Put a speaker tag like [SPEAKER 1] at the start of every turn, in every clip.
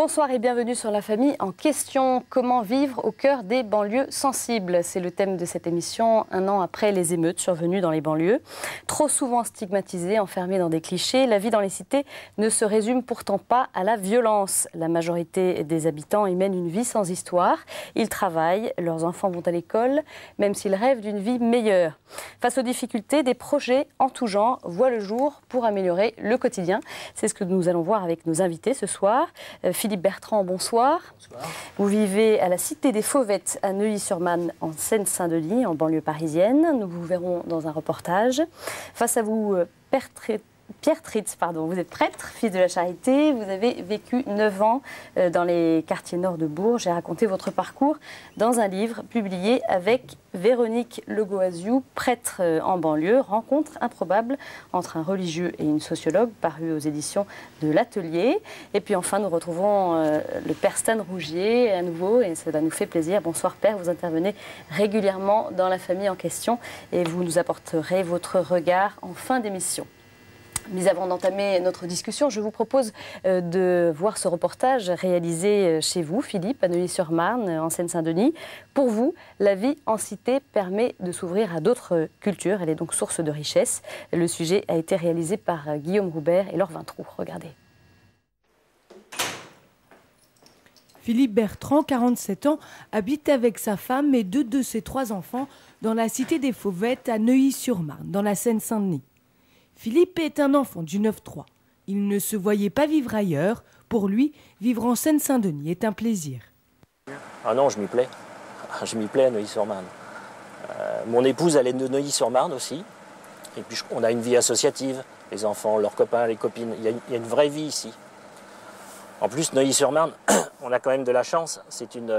[SPEAKER 1] Bonsoir et bienvenue sur La Famille en question. Comment vivre au cœur des banlieues sensibles? C'est le thème de cette émission, un an après les émeutes survenues dans les banlieues. Trop souvent stigmatisées, enfermées dans des clichés, la vie dans les cités ne se résume pourtant pas à la violence. La majorité des habitants y mènent une vie sans histoire. Ils travaillent, leurs enfants vont à l'école, même s'ils rêvent d'une vie meilleure. Face aux difficultés, des projets en tout genre voient le jour pour améliorer le quotidien. C'est ce que nous allons voir avec nos invités ce soir. Philippe Bertrand, bonsoir. Bonsoir. Vous vivez à la Cité des Fauvettes à Neuilly-sur-Marne, en Seine-Saint-Denis, en banlieue parisienne. Nous vous verrons dans un reportage. Face à vous, Pierre Tritz, vous êtes prêtre, fils de la Charité. Vous avez vécu 9 ans dans les quartiers nord de Bourges et raconté votre parcours dans un livre publié avec Véronique Legoaziou, prêtre en banlieue, rencontre improbable entre un religieux et une sociologue, paru aux éditions de l'Atelier. Et puis enfin, nous retrouvons le père Stan Rougier à nouveau et cela nous fait plaisir. Bonsoir père, vous intervenez régulièrement dans La Famille en question et vous nous apporterez votre regard en fin d'émission. Mais avant d'entamer notre discussion, je vous propose de voir ce reportage réalisé chez vous, Philippe, à Neuilly-sur-Marne, en Seine-Saint-Denis. Pour vous, la vie en cité permet de s'ouvrir à d'autres cultures. Elle est donc source de richesse. Le sujet a été réalisé par Guillaume Roubert et Laure Vintroux. Regardez.
[SPEAKER 2] Philippe Bertrand, 47 ans, habite avec sa femme et 2 de ses 3 enfants dans la Cité des Fauvettes à Neuilly-sur-Marne, dans la Seine-Saint-Denis. Philippe est un enfant du 9-3. Il ne se voyait pas vivre ailleurs. Pour lui, vivre en Seine-Saint-Denis est un plaisir.
[SPEAKER 3] Ah non, je m'y plais. Je m'y plais à Neuilly-sur-Marne. Mon épouse, elle est de Neuilly-sur-Marne aussi. Et puis on a une vie associative. Les enfants, leurs copains, les copines. Il y a une vraie vie ici. En plus, Neuilly-sur-Marne, on a quand même de la chance. C'est une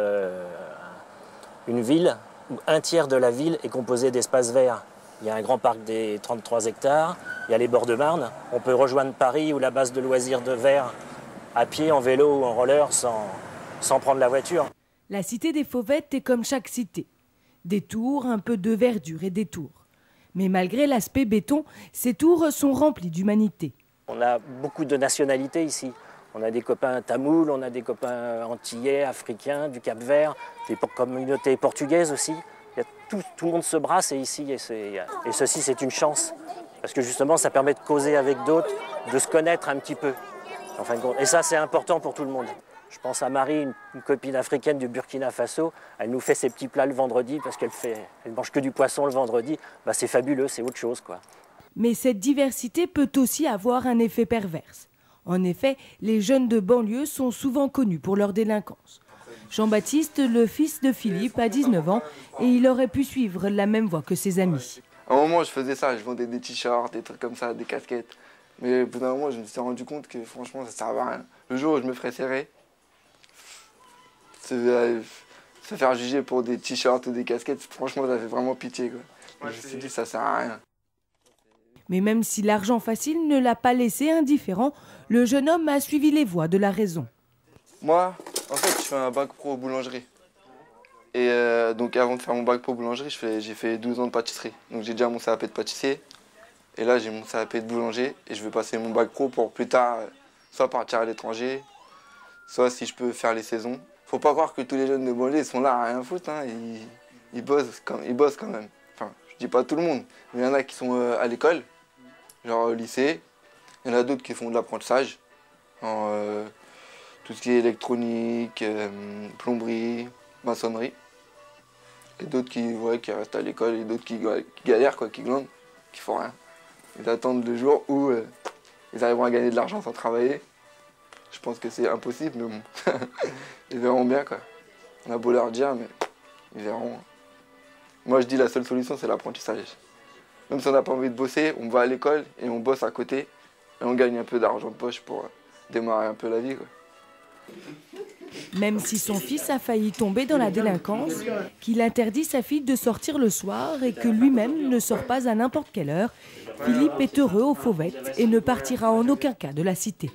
[SPEAKER 3] ville où 1/3 de la ville est composée d'espaces verts. Il y a un grand parc des 33 hectares, il y a les bords de Marne. On peut rejoindre Paris ou la base de loisirs de Vers à pied, en vélo ou en roller sans prendre la voiture.
[SPEAKER 2] La Cité des Fauvettes est comme chaque cité. Des tours, un peu de verdure et des tours. Mais malgré l'aspect béton, ces tours sont remplies d'humanité.
[SPEAKER 3] On a beaucoup de nationalités ici. On a des copains tamouls, on a des copains antillais, africains, du Cap-Vert, des communautés portugaises aussi. Tout le monde se brasse ici et ceci c'est une chance parce que justement ça permet de causer avec d'autres, de se connaître un petit peu en fin de compte. Et ça c'est important pour tout le monde. Je pense à Marie, une copine africaine du Burkina Faso, elle nous fait ses petits plats le vendredi parce qu'elle mange que du poisson le vendredi. Bah, c'est fabuleux, c'est autre chose quoi.
[SPEAKER 2] Mais cette diversité peut aussi avoir un effet perverse. En effet, les jeunes de banlieue sont souvent connus pour leur délinquance. Jean-Baptiste, le fils de Philippe, a 19 ans et il aurait pu suivre la même voie que ses amis.
[SPEAKER 4] À un moment, je faisais ça, je vendais des t-shirts, des trucs comme ça, des casquettes. Mais au bout d'un moment, je me suis rendu compte que franchement, ça ne servait à rien. Le jour où je me ferais serrer, se faire juger pour des t-shirts ou des casquettes, franchement, ça fait vraiment pitié, quoi. Je me suis dit, ça ne sert à rien.
[SPEAKER 2] Mais même si l'argent facile ne l'a pas laissé indifférent, le jeune homme a suivi les voies de la raison.
[SPEAKER 4] Moi, en fait, je fais un bac pro boulangerie. Et donc avant de faire mon bac pro boulangerie, j'ai fait 12 ans de pâtisserie. Donc j'ai déjà mon CAP de pâtissier. Et là, j'ai mon CAP de boulanger. Et je veux passer mon bac pro pour plus tard, soit partir à l'étranger, soit si je peux faire les saisons. Faut pas croire que tous les jeunes de banlieue sont là à rien foutre. Hein. Ils bossent quand même. Enfin, je dis pas tout le monde. Mais il y en a qui sont à l'école, genre au lycée. Il y en a d'autres qui font de l'apprentissage. Tout ce qui est électronique, plomberie, maçonnerie. Et d'autres qui restent à l'école et d'autres qui galèrent, quoi, qui glandent, qui font rien. Ils attendent le jour où ils arriveront à gagner de l'argent sans travailler. Je pense que c'est impossible, mais bon, ils verront bien, quoi. On a beau leur dire, mais ils verront. Moi, je dis la seule solution, c'est l'apprentissage. Même si on n'a pas envie de bosser, on va à l'école et on bosse à côté. Et on gagne un peu d'argent de poche pour démarrer un peu la vie, quoi.
[SPEAKER 2] Même si son fils a failli tomber dans la délinquance, qu'il interdit sa fille de sortir le soir et que lui-même ne sort pas à n'importe quelle heure, Philippe est heureux aux Fauvettes et ne partira en aucun cas de la cité.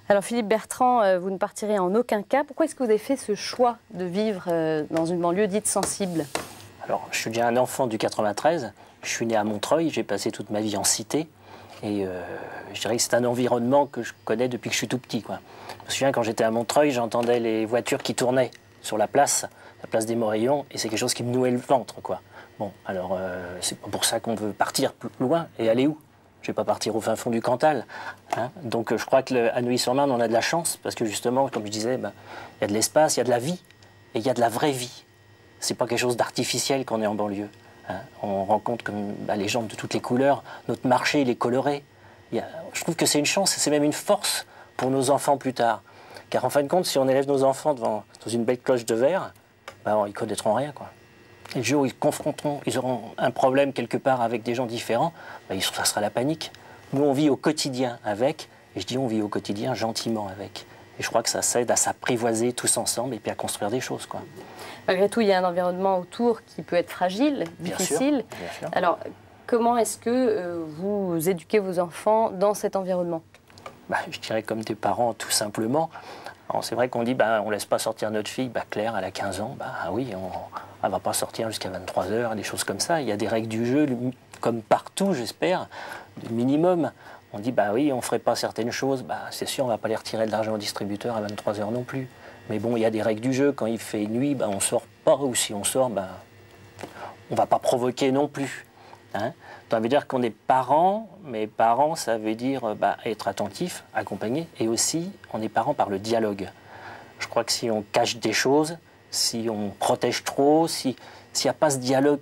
[SPEAKER 1] Alors Philippe Bertrand, vous ne partirez en aucun cas. Pourquoi est-ce que vous avez fait ce choix de vivre dans une banlieue dite sensible?
[SPEAKER 3] Alors, je suis déjà un enfant du 93. Je suis né à Montreuil, j'ai passé toute ma vie en cité. Et je dirais que c'est un environnement que je connais depuis que je suis tout petit, quoi. Je me souviens, quand j'étais à Montreuil, j'entendais les voitures qui tournaient sur la place des Morillons, et c'est quelque chose qui me nouait le ventre, quoi. Bon, alors, c'est pas pour ça qu'on veut partir plus loin. Et aller où? Je ne vais pas partir au fin fond du Cantal. Hein. Donc je crois qu'à Neuilly-sur-Marne, on a de la chance, parce que justement, comme je disais, il y a de l'espace, il y a de la vie, et il y a de la vraie vie. Ce n'est pas quelque chose d'artificiel qu'on est en banlieue. Hein. On rencontre comme, les gens de toutes les couleurs, notre marché, il est coloré. Je trouve que c'est une chance, c'est même une force pour nos enfants plus tard. Car en fin de compte, si on élève nos enfants dans une belle cloche de verre, ils ne connaîtront rien, quoi. Et le jour où ils auront un problème quelque part avec des gens différents, ça sera la panique. Nous, on vit au quotidien avec, et je dis on vit au quotidien gentiment avec. Et je crois que ça s'aide à s'apprivoiser tous ensemble et puis à construire des choses, quoi.
[SPEAKER 1] Malgré tout, il y a un environnement autour qui peut être fragile, difficile.
[SPEAKER 3] Bien sûr.
[SPEAKER 1] Alors, comment est-ce que vous éduquez vos enfants dans cet environnement?
[SPEAKER 3] Je dirais comme des parents, tout simplement. C'est vrai qu'on dit, on ne laisse pas sortir notre fille. Claire, elle a 15 ans. Oui, elle ne va pas sortir jusqu'à 23 h, des choses comme ça. Il y a des règles du jeu, comme partout, j'espère, du minimum. On dit, oui, on ne ferait pas certaines choses. C'est sûr, on ne va pas les retirer de l'argent au distributeur à 23 h non plus. Mais bon, il y a des règles du jeu. Quand il fait nuit, on ne sort pas. Ou si on sort, on ne va pas provoquer non plus. Hein? Ça veut dire qu'on est parents, mais parents, ça veut dire être attentif, accompagné, et aussi on est parents par le dialogue. Je crois que si on cache des choses, si on protège trop, s'il n'y a pas ce dialogue,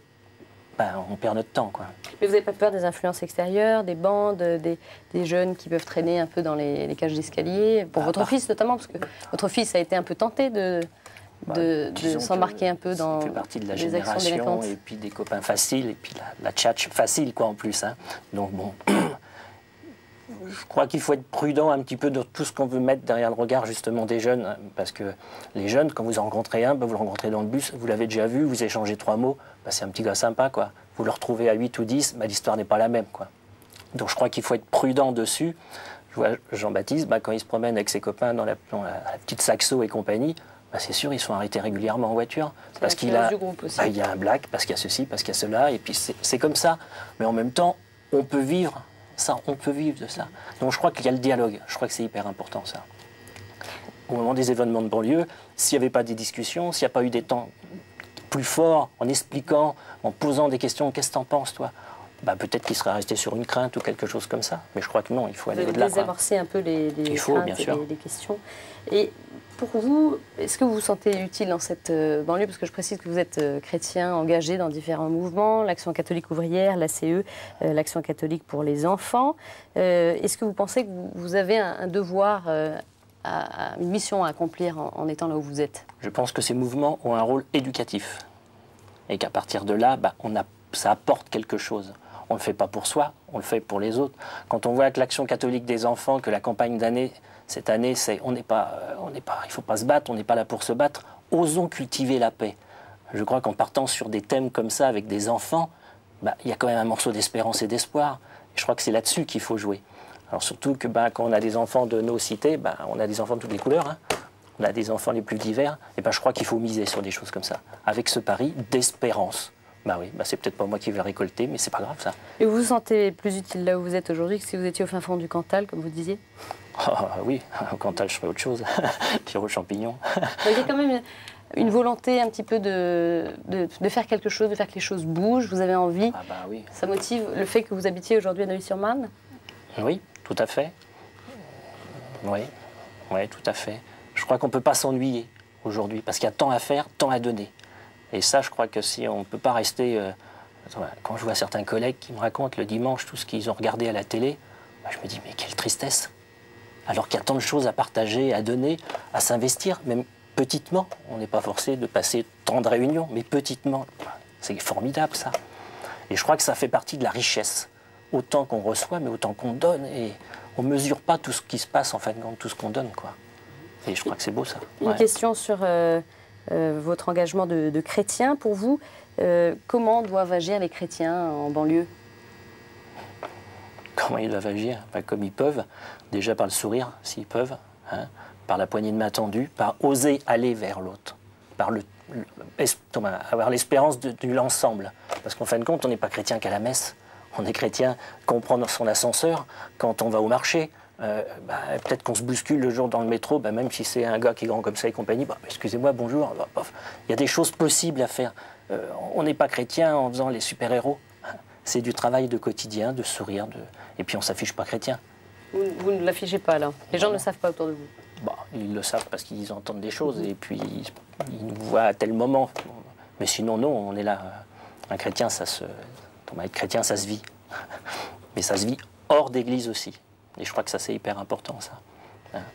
[SPEAKER 3] on perd notre temps, quoi.
[SPEAKER 1] Mais vous n'avez pas peur des influences extérieures, des bandes, des jeunes qui peuvent traîner un peu dans les cages d'escalier? Pour votre fils notamment, parce que votre fils a été un peu tenté de s'embarquer un peu dans
[SPEAKER 3] ça fait partie de la
[SPEAKER 1] les actions
[SPEAKER 3] génération
[SPEAKER 1] délinquantes.
[SPEAKER 3] et puis des copains faciles et puis la tchatch facile, quoi, en plus, hein. Donc bon, je crois qu'il faut être prudent un petit peu dans tout ce qu'on veut mettre derrière le regard justement des jeunes, parce que les jeunes, quand vous en rencontrez un, vous le rencontrez dans le bus, vous l'avez déjà vu, vous échangez 3 mots, c'est un petit gars sympa, quoi. Vous le retrouvez à 8 ou 10, l'histoire n'est pas la même, quoi. Donc je crois qu'il faut être prudent dessus. Je vois Jean-Baptiste, quand il se promène avec ses copains dans la petite Saxo et compagnie, c'est sûr, ils sont arrêtés régulièrement en voiture. Parce qu'il y a un black, parce qu'il y a ceci, parce qu'il y a cela, et puis c'est comme ça. Mais en même temps, on peut vivre ça, on peut vivre de ça. Donc je crois qu'il y a le dialogue, je crois que c'est hyper important, ça. Au moment des événements de banlieue, s'il n'y avait pas des discussions, s'il n'y a pas eu des temps plus forts, en expliquant, en posant des questions, qu'est-ce que t'en penses, toi? Peut-être qu'il serait resté sur une crainte ou quelque chose comme ça. Mais je crois que non, il faut aller au-delà.
[SPEAKER 1] Désamorcer un peu les craintes
[SPEAKER 3] bien sûr.
[SPEAKER 1] et les questions. Et pour vous, est-ce que vous vous sentez utile dans cette banlieue? Parce que je précise que vous êtes chrétien engagé dans différents mouvements, l'Action catholique ouvrière, l'ACE, l'Action catholique pour les enfants. Est-ce que vous pensez que vous avez un devoir, une mission à accomplir en étant là où vous êtes?
[SPEAKER 3] Je pense que ces mouvements ont un rôle éducatif. Et qu'à partir de là, ça apporte quelque chose. On ne le fait pas pour soi, on le fait pour les autres. Quand on voit que l'Action catholique des enfants, que la campagne d'année, cette année, c'est il ne faut pas se battre, on n'est pas là pour se battre, osons cultiver la paix. Je crois qu'en partant sur des thèmes comme ça avec des enfants, il y a quand même un morceau d'espérance et d'espoir. Je crois que c'est là-dessus qu'il faut jouer. Alors surtout que quand on a des enfants de nos cités, on a des enfants de toutes les couleurs, hein. On a des enfants les plus divers, et je crois qu'il faut miser sur des choses comme ça, avec ce pari d'espérance. Oui, c'est peut-être pas moi qui vais récolter, mais c'est pas grave, ça.
[SPEAKER 1] Et vous vous sentez plus utile là où vous êtes aujourd'hui que si vous étiez au fin fond du Cantal, comme vous disiez?
[SPEAKER 3] Oui, au Cantal, je ferais autre chose. Tire aux champignons.
[SPEAKER 1] Il y a quand même une volonté un petit peu de faire quelque chose, de faire que les choses bougent. Vous avez envie.
[SPEAKER 3] Oui.
[SPEAKER 1] Ça motive le fait que vous habitiez aujourd'hui à Neuilly-sur-Marne?
[SPEAKER 3] Oui, tout à fait. Oui, tout à fait. Je crois qu'on ne peut pas s'ennuyer aujourd'hui, parce qu'il y a tant à faire, tant à donner. Et ça, je crois que si on ne peut pas rester... quand je vois certains collègues qui me racontent le dimanche tout ce qu'ils ont regardé à la télé, je me dis, mais quelle tristesse! Alors qu'il y a tant de choses à partager, à donner, à s'investir, même petitement. On n'est pas forcé de passer tant de réunions, mais petitement. C'est formidable, ça. Et je crois que ça fait partie de la richesse. Autant qu'on reçoit, mais autant qu'on donne. Et on ne mesure pas tout ce qui se passe, en fin de compte, tout ce qu'on donne, quoi. Et je crois que c'est beau, ça.
[SPEAKER 1] Une question sur votre engagement de chrétien. Pour vous, comment doivent agir les chrétiens en banlieue?
[SPEAKER 3] Comment ils doivent agir? Comme ils peuvent, déjà par le sourire, s'ils peuvent, hein, par la poignée de main tendue, par oser aller vers l'autre, par avoir l'espérance de l'ensemble. Parce qu'en fin de compte, on n'est pas chrétien qu'à la messe, On est chrétien quand on prend son ascenseur, quand on va au marché. Peut-être qu'on se bouscule le jour dans le métro, même si c'est un gars qui est grand comme ça et compagnie, excusez-moi, bonjour. Il y a des choses possibles à faire. On n'est pas chrétien en faisant les super-héros. C'est du travail de quotidien, de sourire, et puis on ne s'affiche pas chrétien.
[SPEAKER 1] Vous ne l'affichez pas là. Les gens ne le savent pas autour de vous.
[SPEAKER 3] Ils le savent parce qu'ils entendent des choses et puis ils nous voient à tel moment. Mais sinon, non, on est là. Un chrétien, être chrétien, ça se vit. Mais ça se vit hors d'église aussi. Et je crois que ça, c'est hyper important, ça.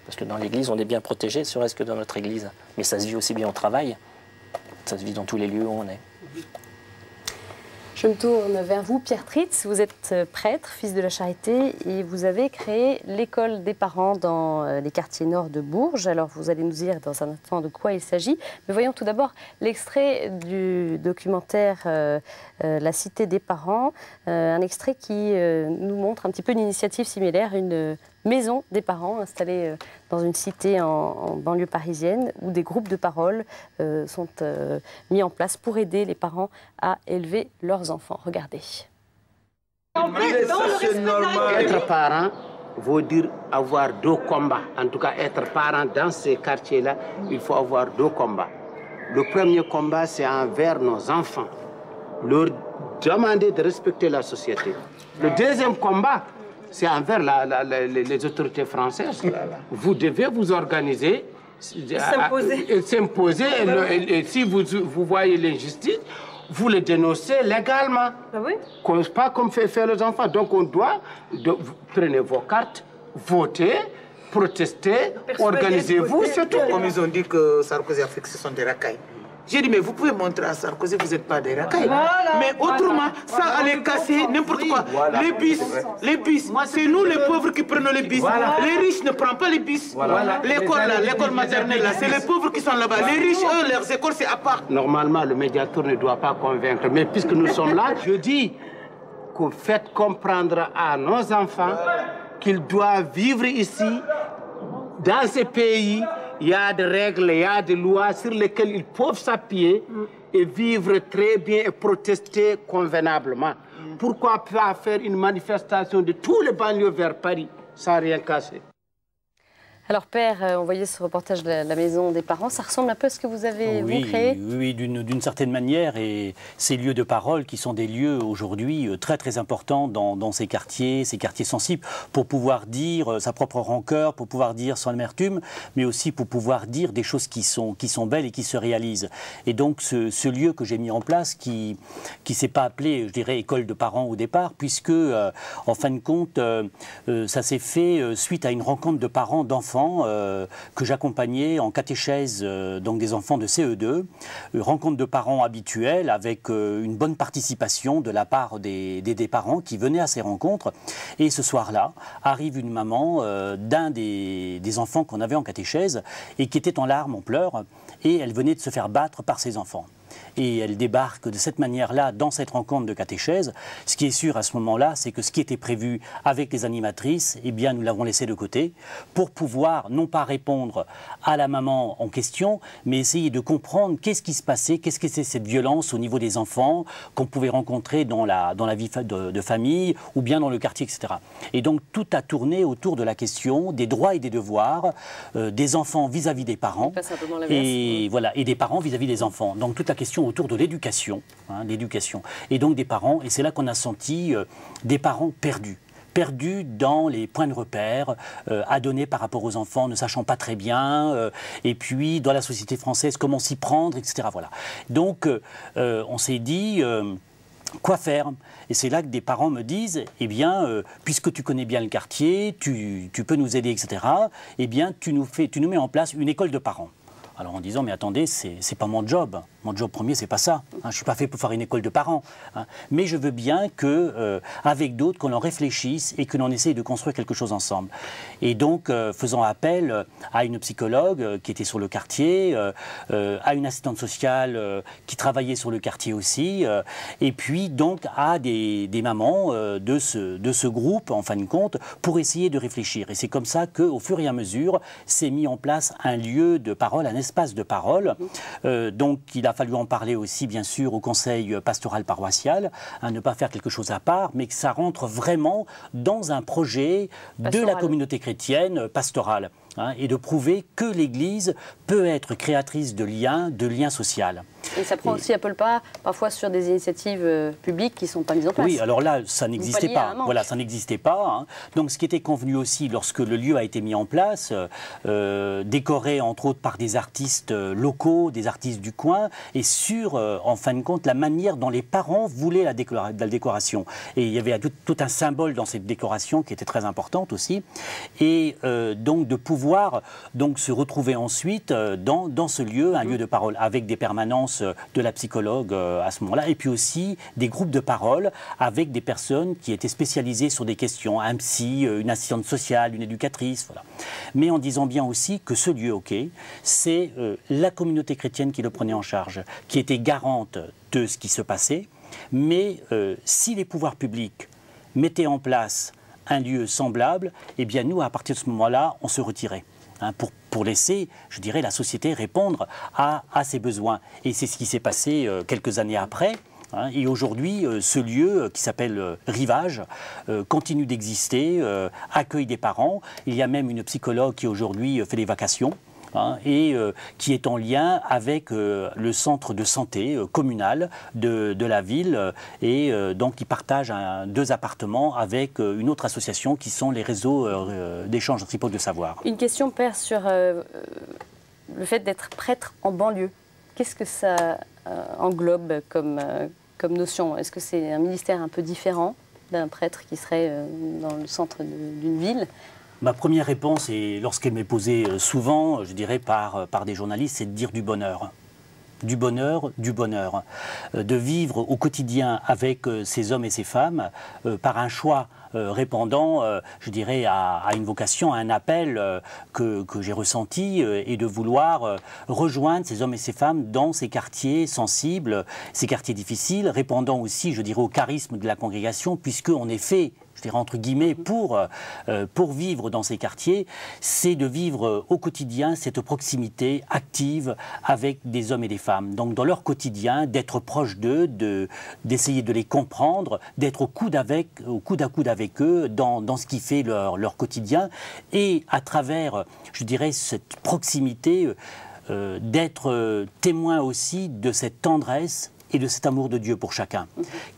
[SPEAKER 3] Parce que dans l'église, on est bien protégé, serait-ce que dans notre église. Mais ça se vit aussi bien au travail. Ça se vit dans tous les lieux où on est.
[SPEAKER 1] Je me tourne vers vous, Pierre Tritz. Vous êtes prêtre, fils de la Charité, et vous avez créé l'école des parents dans les quartiers nord de Bourges. Alors, vous allez nous dire dans un instant de quoi il s'agit. Mais voyons tout d'abord l'extrait du documentaire La Cité des parents. Un extrait qui nous montre un petit peu une initiative similaire, une maison des parents installée dans une cité en banlieue parisienne où des groupes de parole sont mis en place pour aider les parents à élever leurs enfants. Regardez.
[SPEAKER 5] Être parent veut dire avoir deux combats. En tout cas, être parent dans ces quartiers-là, il faut avoir deux combats. Le premier combat, c'est envers nos enfants. Leur demander de respecter la société. Le deuxième combat, c'est envers les autorités françaises. Vous devez vous organiser, s'imposer. Et si vous voyez l'injustice, vous le dénoncez légalement.
[SPEAKER 1] Ah oui?
[SPEAKER 5] Pas comme fait les enfants. Donc on doit, prenez vos cartes, votez, protestez, organisez-vous, c'est tout.
[SPEAKER 6] Comme ils ont dit que Sarkozy a fait que ce sont des racailles. J'ai dit, mais vous pouvez montrer à Sarkozy que vous n'êtes pas des racailles. Voilà, mais autrement, ça allait casser n'importe quoi. Voilà. Les bis, c'est nous les pauvres qui prenons les bis. Voilà. Les riches ne prennent pas les bis. Voilà. L'école maternelle, c'est les pauvres qui sont là-bas. Les riches, eux, leurs écoles, c'est à part.
[SPEAKER 5] Normalement, le médiateur ne doit pas convaincre. Mais puisque nous sommes là, je dis que faites comprendre à nos enfants qu'ils doivent vivre ici, dans ces pays. Il y a des règles, il y a des lois sur lesquelles ils peuvent s'appuyer et vivre très bien et protester convenablement. Pourquoi pas faire une manifestation de tous les banlieues vers Paris sans rien casser?
[SPEAKER 1] Alors Père, on voyait ce reportage de la maison des parents, ça ressemble un peu à ce que vous avez vous créé?
[SPEAKER 7] Oui, d'une certaine manière, et ces lieux de parole qui sont des lieux aujourd'hui très très importants dans ces quartiers sensibles, pour pouvoir dire sa propre rancœur, pour pouvoir dire son amertume, mais aussi pour pouvoir dire des choses qui sont belles et qui se réalisent. Et donc ce lieu que j'ai mis en place, qui s'est pas appelé, je dirais, école de parents au départ, puisque en fin de compte, ça s'est fait suite à une rencontre de parents, d'enfants, que j'accompagnais en catéchèse, donc des enfants de CE2, rencontre de parents habituels avec une bonne participation de la part des parents qui venaient à ces rencontres. Et ce soir-là, arrive une maman d'un des enfants qu'on avait en catéchèse et qui était en larmes, en pleurs, et elle venait de se faire battre par ses enfants. Et elle débarque de cette manière-là dans cette rencontre de catéchèse. Ce qui est sûr à ce moment-là, c'est que ce qui était prévu avec les animatrices, eh bien, nous l'avons laissé de côté pour pouvoir non pas répondre à la maman en question, mais essayer de comprendre qu'est-ce qui se passait, qu'est-ce que c'est cette violence au niveau des enfants qu'on pouvait rencontrer dans la vie de famille ou bien dans le quartier, etc. Et donc tout a tourné autour de la question des droits et des devoirs des enfants vis-à-vis des parents et, voilà, et des parents vis-à-vis des enfants. Donc toute la question autour de l'éducation, l'éducation. Et donc des parents, et c'est là qu'on a senti des parents perdus dans les points de repère à donner par rapport aux enfants, ne sachant pas très bien, et puis dans la société française, comment s'y prendre, etc. Voilà. Donc on s'est dit... quoi faire? Et c'est là que des parents me disent, eh bien, puisque tu connais bien le quartier, tu peux nous aider, etc., eh bien, tu nous mets en place une école de parents. Alors en disant, mais attendez, c'est pas mon job. Mon job premier, c'est pas ça. Je ne suis pas fait pour faire une école de parents. Mais je veux bien que, avec d'autres, qu'on en réfléchisse et que l'on essaye de construire quelque chose ensemble. Et donc, faisant appel à une psychologue qui était sur le quartier, à une assistante sociale qui travaillait sur le quartier aussi, et puis donc à des mamans de ce groupe, en fin de compte, pour essayer de réfléchir. Et c'est comme ça qu'au fur et à mesure, s'est mis en place un lieu de parole, un espace espace de parole. Donc il a fallu en parler aussi bien sûr au conseil pastoral paroissial, ne pas faire quelque chose à part, mais que ça rentre vraiment dans un projet de la communauté chrétienne pastorale. Et de prouver que l'Église peut être créatrice de liens sociaux.
[SPEAKER 1] Et ça prend aussi un peu le pas, parfois sur des initiatives publiques qui ne sont pas mises en place.
[SPEAKER 7] Oui, alors là, ça n'existait pas. Voilà, ça n'existait pas. Donc, ce qui était convenu aussi lorsque le lieu a été mis en place, décoré entre autres par des artistes locaux, des artistes du coin, et sur, en fin de compte, la manière dont les parents voulaient la décoration. Et il y avait tout un symbole dans cette décoration qui était très importante aussi. Et donc, de pouvoir se retrouver ensuite dans ce lieu, un lieu de parole, avec des permanences de la psychologue à ce moment-là, et puis aussi des groupes de parole avec des personnes qui étaient spécialisées sur des questions, un psy, une assistante sociale, une éducatrice, voilà. Mais en disant bien aussi que ce lieu, c'est la communauté chrétienne qui le prenait en charge, qui était garante de ce qui se passait, mais si les pouvoirs publics mettaient en place un lieu semblable, eh bien nous, à partir de ce moment-là, on se retirait. Pour laisser, je dirais, la société répondre à ses besoins. Et c'est ce qui s'est passé quelques années après. Et aujourd'hui, ce lieu qui s'appelle Rivage continue d'exister, accueille des parents. Il y a même une psychologue qui aujourd'hui fait des vacations. Et qui est en lien avec le centre de santé communal de la ville et donc ils partagent 2 appartements avec une autre association qui sont les réseaux d'échange anthropologique de savoir.
[SPEAKER 1] Une question, Père, sur le fait d'être prêtre en banlieue. Qu'est-ce que ça englobe comme notion? Est-ce que c'est un ministère un peu différent d'un prêtre qui serait dans le centre d'une ville?
[SPEAKER 7] Ma première réponse, et lorsqu'elle m'est posée souvent, je dirais par des journalistes, c'est de dire du bonheur. Du bonheur, du bonheur. De vivre au quotidien avec ces hommes et ces femmes par un choix répondant, je dirais, à une vocation, à un appel que j'ai ressenti et de vouloir rejoindre ces hommes et ces femmes dans ces quartiers sensibles, ces quartiers difficiles, répondant aussi, je dirais, au charisme de la congrégation, puisqu'on est fait, je dirais entre guillemets, pour vivre dans ces quartiers, c'est de vivre au quotidien cette proximité active avec des hommes et des femmes. Donc dans leur quotidien, d'être proche d'eux, d'essayer de les comprendre, d'être au coude à coude avec eux dans ce qui fait leur quotidien, et à travers, je dirais, cette proximité, d'être témoin aussi de cette tendresse et de cet amour de Dieu pour chacun,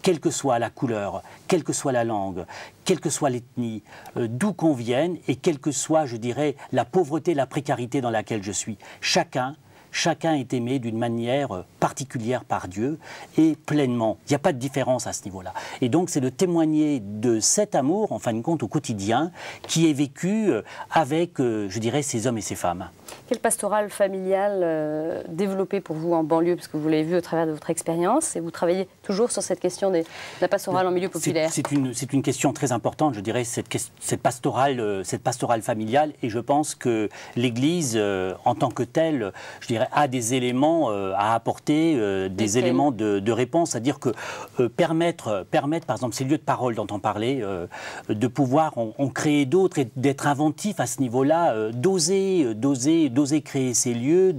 [SPEAKER 7] quelle que soit la couleur, quelle que soit la langue, quelle que soit l'ethnie, d'où qu'on vienne, et quelle que soit, je dirais, la pauvreté, la précarité dans laquelle je suis. Chacun est aimé d'une manière particulière par Dieu et pleinement. Il n'y a pas de différence à ce niveau-là. Et donc c'est de témoigner de cet amour, en fin de compte, au quotidien, qui est vécu avec, je dirais, ces hommes et ces femmes.
[SPEAKER 1] Quel pastoral familial développé pour vous en banlieue, parce que vous l'avez vu au travers de votre expérience, et vous travaillez toujours sur cette question de la pastorale en milieu populaire? C'est
[SPEAKER 7] une question très importante, je dirais, cette pastorale familiale, et je pense que l'Église, en tant que telle, je dirais, a des éléments à apporter, des éléments de réponse, c'est-à-dire que permettre, par exemple, ces lieux de parole dont on parlait, de pouvoir en créer d'autres et d'être inventif à ce niveau-là, d'oser créer ces lieux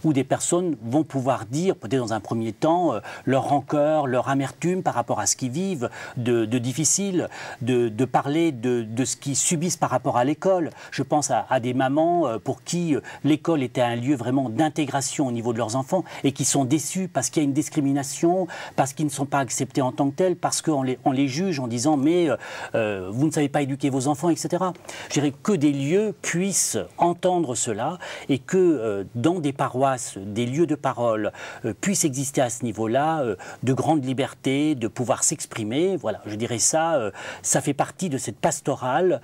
[SPEAKER 7] où des personnes vont pouvoir dire, peut-être dans un premier temps, leur rancœur, leur amertume par rapport à ce qu'ils vivent de difficile, de parler de ce qu'ils subissent par rapport à l'école. Je pense à des mamans pour qui l'école était un lieu vraiment d'intégration au niveau de leurs enfants et qui sont déçus parce qu'il y a une discrimination, parce qu'ils ne sont pas acceptés en tant que tels, parce qu'on les juge en disant mais vous ne savez pas éduquer vos enfants, etc. Je dirais que des lieux puissent entendre cela et que dans des paroisses, des lieux de parole puissent exister à ce niveau-là, de grande liberté, de pouvoir s'exprimer. Voilà, je dirais ça, ça fait partie de cette pastorale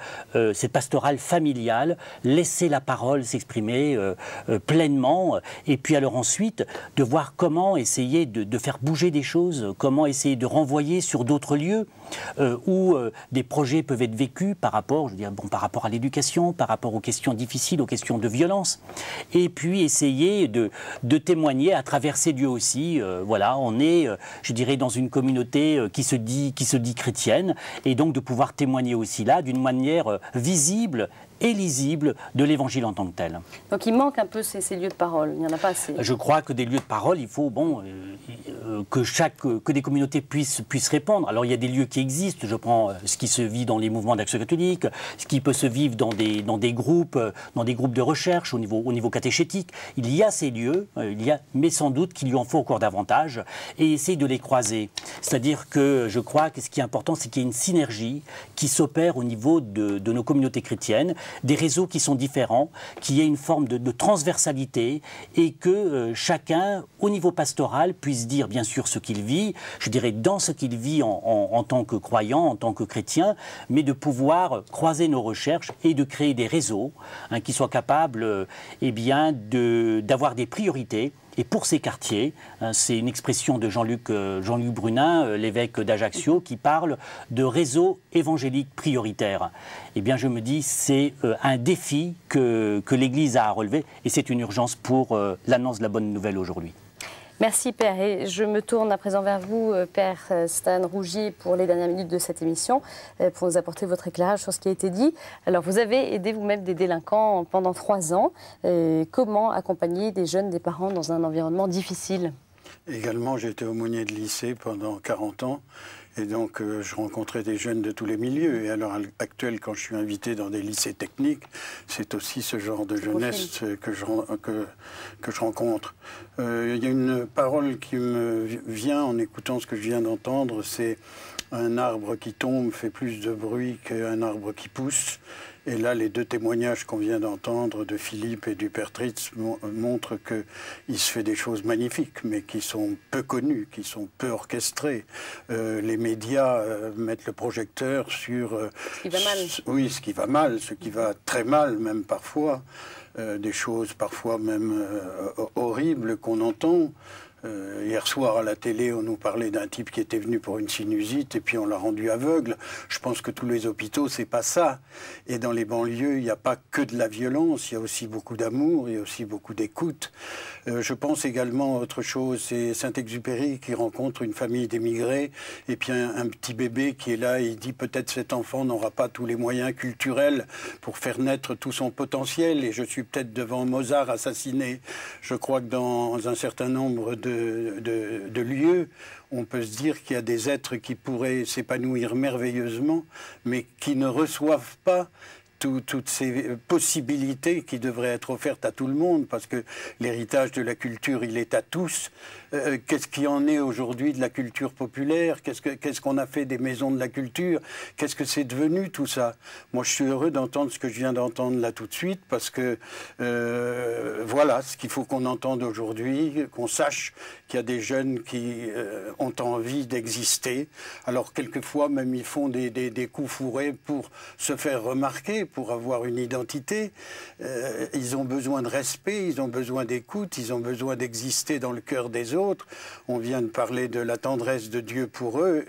[SPEAKER 7] familiale, laisser la parole s'exprimer pleinement, et puis alors ensuite de voir comment essayer de faire bouger des choses, comment essayer de renvoyer sur d'autres lieux où des projets peuvent être vécus par rapport, je veux dire, par rapport à l'éducation, par rapport aux questions difficiles, aux questions de violence, et puis essayer de témoigner à travers ces lieux aussi. Voilà, on est, je dirais, dans une communauté qui se dit chrétienne, et donc de pouvoir témoigner aussi là d'une manière visible et lisible de l'Évangile en tant que tel.
[SPEAKER 1] Donc il manque un peu ces lieux de parole, il n'y en a pas assez.
[SPEAKER 7] Je crois que des lieux de parole, il faut que des communautés puissent répondre. Alors il y a des lieux qui existent, je prends ce qui se vit dans les mouvements d'Action catholique, ce qui peut se vivre dans des groupes de recherche au niveau catéchétique. Il y a ces lieux, mais sans doute qu'il y en faut encore davantage, et essayer de les croiser. C'est-à-dire que je crois que ce qui est important, c'est qu'il y ait une synergie qui s'opère au niveau de nos communautés chrétiennes, des réseaux qui sont différents, qu'il y ait une forme de transversalité, et que chacun, au niveau pastoral, puisse dire bien sûr ce qu'il vit, je dirais dans ce qu'il vit en tant que croyant, en tant que chrétien, mais de pouvoir croiser nos recherches et de créer des réseaux qui soient capables d'avoir des priorités. Et pour ces quartiers, c'est une expression de Jean-Luc Brunin, l'évêque d'Ajaccio, qui parle de réseau évangélique prioritaire. Eh bien, je me dis, c'est un défi que l'Église a à relever, et c'est une urgence pour l'annonce de la bonne nouvelle aujourd'hui.
[SPEAKER 1] Merci Père, et je me tourne à présent vers vous, Père Stan Rougier, pour les dernières minutes de cette émission, pour nous apporter votre éclairage sur ce qui a été dit. Alors vous avez aidé vous-même des délinquants pendant 3 ans. Comment accompagner des jeunes, des parents dans un environnement difficile?
[SPEAKER 8] Également, j'ai été aumônier de lycée pendant 40 ans. Et donc, je rencontrais des jeunes de tous les milieux. Et à l'heure actuelle, quand je suis invité dans des lycées techniques, c'est aussi ce genre de jeunesse que je rencontre. Il y a une parole qui me vient en écoutant ce que je viens d'entendre, c'est « un arbre qui tombe fait plus de bruit qu'un arbre qui pousse ». Et là, les 2 témoignages qu'on vient d'entendre de Philippe et du Père Tritz montrent qu'il se fait des choses magnifiques, mais qui sont peu connues, qui sont peu orchestrées. Les médias mettent le projecteur sur...
[SPEAKER 1] ce qui va mal.
[SPEAKER 8] Oui, ce qui va mal, ce qui va très mal même parfois. Des choses parfois même horribles qu'on entend. Hier soir à la télé, on nous parlait d'un type qui était venu pour une sinusite et puis on l'a rendu aveugle. Je pense que tous les hôpitaux, c'est pas ça. Et dans les banlieues, il n'y a pas que de la violence, il y a aussi beaucoup d'amour, il y a aussi beaucoup d'écoute. Je pense également à autre chose, c'est Saint-Exupéry qui rencontre une famille d'émigrés et puis un petit bébé qui est là et il dit peut-être cet enfant n'aura pas tous les moyens culturels pour faire naître tout son potentiel et je suis peut-être devant Mozart assassiné. Je crois que dans un certain nombre de lieux, on peut se dire qu'il y a des êtres qui pourraient s'épanouir merveilleusement, mais qui ne reçoivent pas toutes ces possibilités qui devraient être offertes à tout le monde, parce que l'héritage de la culture, il est à tous. Qu'est-ce qui en est aujourd'hui de la culture populaire? Qu'est-ce qu'on a fait des maisons de la culture? Qu'est-ce que c'est devenu tout ça? Moi, je suis heureux d'entendre ce que je viens d'entendre là tout de suite, parce que voilà ce qu'il faut qu'on entende aujourd'hui, qu'on sache qu'il y a des jeunes qui ont envie d'exister. Alors, quelquefois, même, ils font des coups fourrés pour se faire remarquer, pour avoir une identité. Ils ont besoin de respect, ils ont besoin d'écoute, ils ont besoin d'exister dans le cœur des autres. On vient de parler de la tendresse de Dieu pour eux.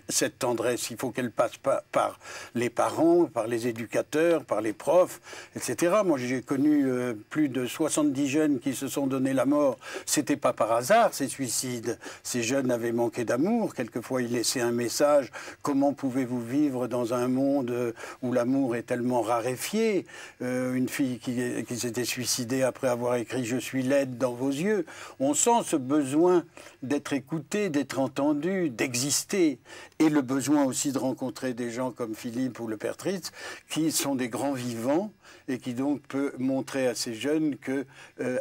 [SPEAKER 8] Cette tendresse, il faut qu'elle passe par les parents, par les éducateurs, par les profs, etc. Moi, j'ai connu plus de 70 jeunes qui se sont donné la mort. C'était pas par hasard, ces suicides. Ces jeunes avaient manqué d'amour. Quelquefois, ils laissaient un message. Comment pouvez-vous vivre dans un monde où l'amour est tellement raréfié? Une fille qui s'était suicidée après avoir écrit « Je suis laide dans vos yeux ». On sent ce besoin d'être écouté, d'être entendu, d'exister. Et le besoin aussi de rencontrer des gens comme Philippe ou le Père Tritz, qui sont des grands vivants et qui donc peut montrer à ces jeunes que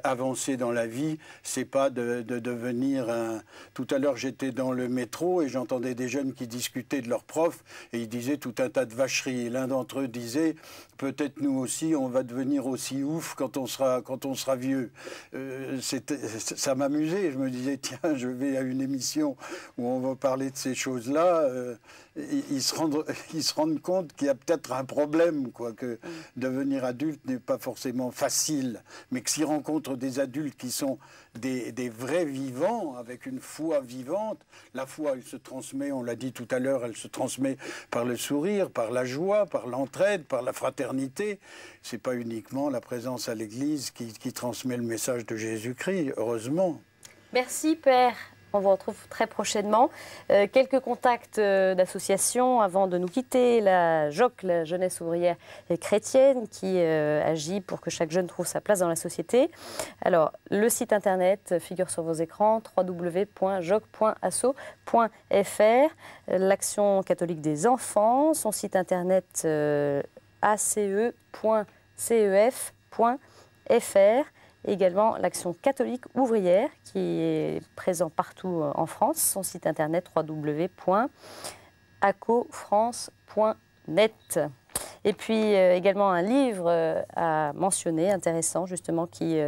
[SPEAKER 8] avancer dans la vie, c'est pas de devenir un... Tout à l'heure, j'étais dans le métro et j'entendais des jeunes qui discutaient de leurs profs et ils disaient tout un tas de vacheries. Et l'un d'entre eux disait, peut-être nous aussi, on va devenir aussi ouf quand on sera vieux. Ça m'amusait. Je me disais, tiens, je vais à une émission où on va parler de ces choses-là. Ils se rendent compte qu'il y a peut-être un problème, quoi, que devenir adulte n'est pas forcément facile, mais que s'ils rencontrent des adultes qui sont des vrais vivants, avec une foi vivante, la foi, elle se transmet, on l'a dit tout à l'heure, elle se transmet par le sourire, par la joie, par l'entraide, par la fraternité. C'est pas uniquement la présence à l'église qui transmet le message de Jésus-Christ, heureusement.
[SPEAKER 1] Merci Père On vous retrouve très prochainement. Quelques contacts d'associations avant de nous quitter. La JOC, la Jeunesse ouvrière et chrétienne, qui agit pour que chaque jeune trouve sa place dans la société. Alors, le site internet figure sur vos écrans, www.joc.asso.fr. L'Action catholique des enfants, son site internet ace.cef.fr. Également l'Action catholique ouvrière qui est présent partout en France, son site internet www.acofrance.net. Et puis également un livre à mentionner, intéressant justement, qui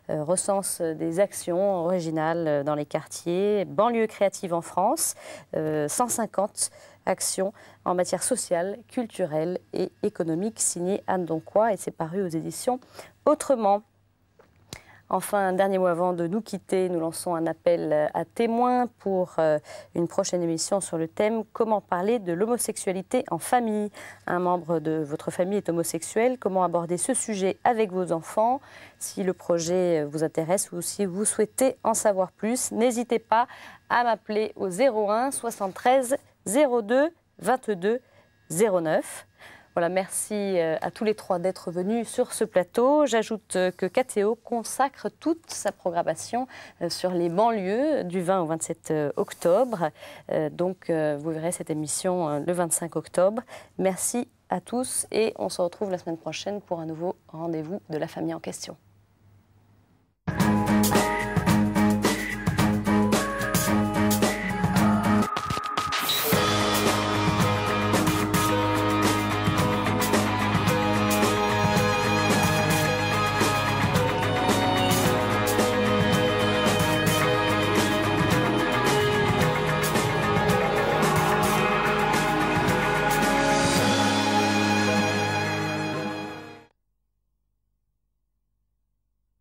[SPEAKER 1] recense des actions originales dans les quartiers, banlieues créatives en France, 150 actions en matière sociale, culturelle et économique, signé Anne Doncois, et c'est paru aux éditions Autrement. Enfin, un dernier mot avant de nous quitter, nous lançons un appel à témoins pour une prochaine émission sur le thème « Comment parler de l'homosexualité en famille ?» Un membre de votre famille est homosexuel, comment aborder ce sujet avec vos enfants? Si le projet vous intéresse ou si vous souhaitez en savoir plus, n'hésitez pas à m'appeler au 01 73 02 22 09. Voilà, merci à tous les trois d'être venus sur ce plateau. J'ajoute que KTO consacre toute sa programmation sur les banlieues du 20 au 27 octobre. Donc, vous verrez cette émission le 25 octobre. Merci à tous et on se retrouve la semaine prochaine pour un nouveau rendez-vous de la famille en question.